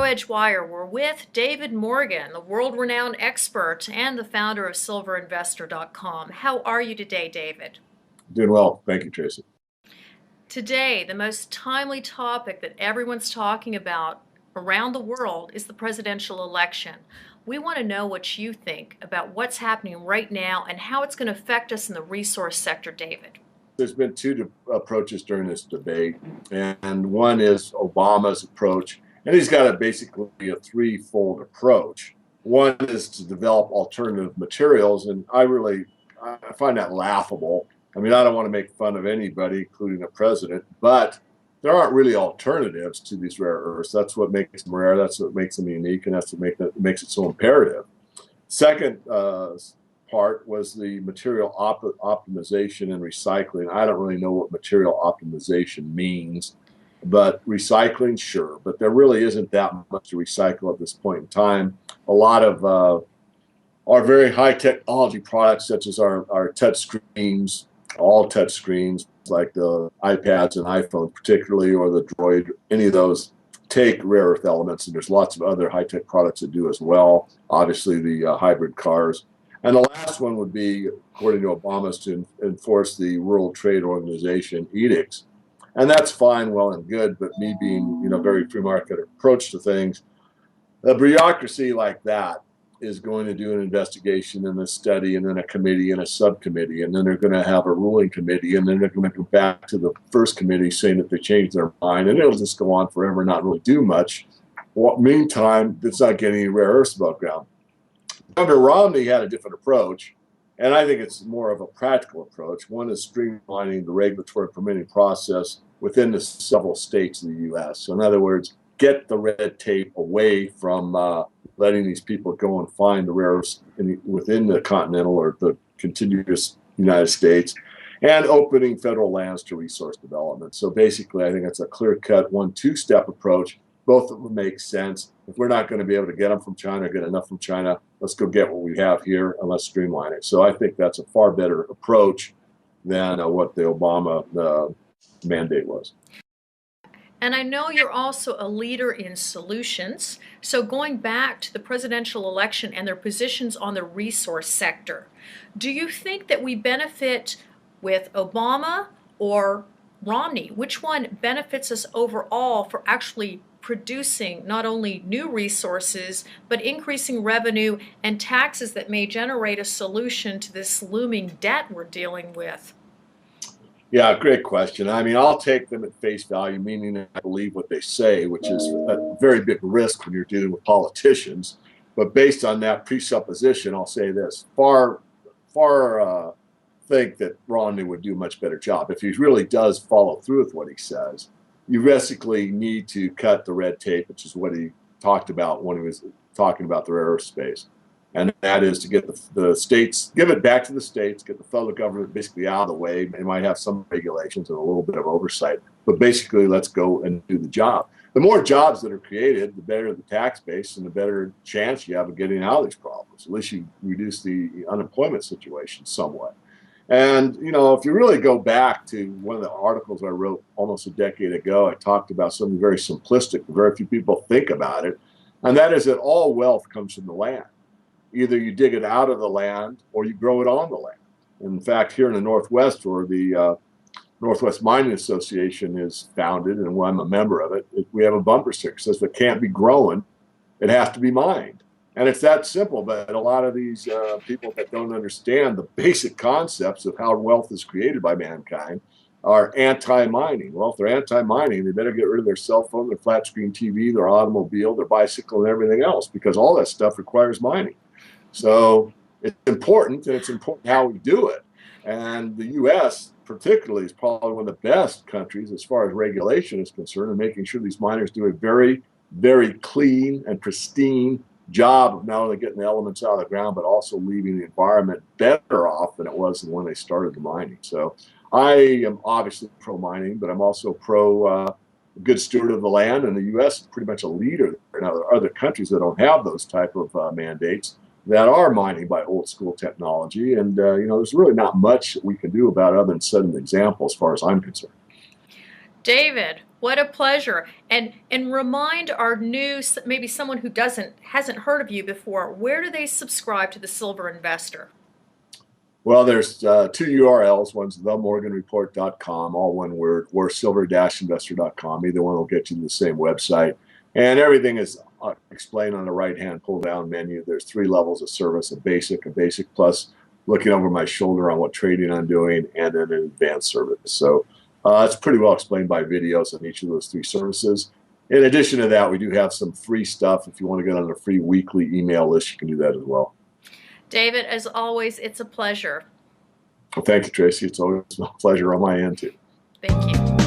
Edgewire. We're with David Morgan, the world-renowned expert and the founder of silverinvestor.com. How are you today, David? Doing well. Thank you, Tracy. Today, the most timely topic that everyone's talking about around the world is the presidential election. We want to know what you think about what's happening right now and how it's going to affect us in the resource sector, David. There's been two approaches during this debate, and one is Obama's approach, and he's got basically a threefold approach. One is to develop alternative materials, and I find that laughable. I mean, I don't want to make fun of anybody, including the president, but there aren't really alternatives to these rare earths. That's what makes them rare. That's what makes them unique, and that's what makes it so imperative. Second part was the material optimization and recycling. I don't really know what material optimization means, but recycling, sure. But there really isn't that much to recycle at this point in time. A lot of our very high technology products, such as our touch screens, all touch screens, like the iPads and iPhones particularly, or the Droid, any of those take rare earth elements, and there's lots of other high-tech products that do as well. Obviously, the hybrid cars. And the last one would be, according to Obama's, to enforce the World Trade Organization edicts. And that's fine, well and good, but me being, very free market approach to things, a bureaucracy like that is going to do an investigation and a study and then a committee and a subcommittee, and then they're going to have a ruling committee, and then they're going to go back to the first committee saying that they changed their mind, and it'll just go on forever and not really do much. Well, meantime, it's not getting any rare earths above ground. Governor Romney had a different approach, and I think it's more of a practical approach. One is streamlining the regulatory permitting process within the several states of the U.S. So in other words, get the red tape away from letting these people go and find the rare earths within the continental or the contiguous United States, and opening federal lands to resource development. So basically, I think it's a clear-cut two-step approach. Both of them make sense. If we're not going to be able to get them from China, get enough from China, let's go get what we have here and let's streamline it. So I think that's a far better approach than what the Obama mandate was. And I know you're also a leader in solutions. So going back to the presidential election and their positions on the resource sector, do you think that we benefit with Obama or Romney? Which one benefits us overall for actually producing not only new resources, but increasing revenue and taxes that may generate a solution to this looming debt we're dealing with? Yeah, great question. I mean, I'll take them at face value, meaning I believe what they say, which is a very big risk when you're dealing with politicians. But based on that presupposition, I'll say this: far think that Romney would do a much better job if he really does follow through with what he says. You basically need to cut the red tape, which is what he talked about when he was talking about the rare earth space. And that is to get the states, give it back to the states, get the federal government basically out of the way. They might have some regulations and a little bit of oversight, but basically let's go and do the job. The more jobs that are created, the better the tax base and the better chance you have of getting out of these problems. At least you reduce the unemployment situation somewhat. And, if you really go back to one of the articles I wrote almost a decade ago, I talked about something very simplistic, very few people think about it, and that is that all wealth comes from the land. Either you dig it out of the land or you grow it on the land. In fact, here in the Northwest, where the Northwest Mining Association is founded, and I'm a member of it, we have a bumper sticker that says if it can't be grown, it has to be mined. And it's that simple, but a lot of these people that don't understand the basic concepts of how wealth is created by mankind are anti-mining. Well, if they're anti-mining, they better get rid of their cell phone, their flat screen TV, their automobile, their bicycle, and everything else, because all that stuff requires mining. So it's important, and it's important how we do it. And the U.S. particularly is probably one of the best countries as far as regulation is concerned, and making sure these miners do a very, very clean and pristine job of not only getting the elements out of the ground, but also leaving the environment better off than it was when they started the mining. So I am obviously pro-mining, but I'm also pro good steward of the land, and the U.S. is pretty much a leader. In other countries that don't have those type of mandates that are mining by old school technology, and there's really not much we can do about it other than set an example as far as I'm concerned. David, what a pleasure. And remind our new, maybe someone who hasn't heard of you before, where do they subscribe to the Silver Investor? Well, there's two URLs. One's themorganreport.com, all one word, or silver-investor.com. Either one will get you to the same website. And everything is explained on the right-hand pull-down menu. There's three levels of service: a basic plus looking over my shoulder on what trading I'm doing, and then an advanced service. So it's pretty well explained by videos on each of those three services. In addition to that, we do have some free stuff. If you want to get on a free weekly email list, you can do that as well. David, as always, it's a pleasure. Well, thank you, Tracy. It's always a pleasure on my end, too. Thank you.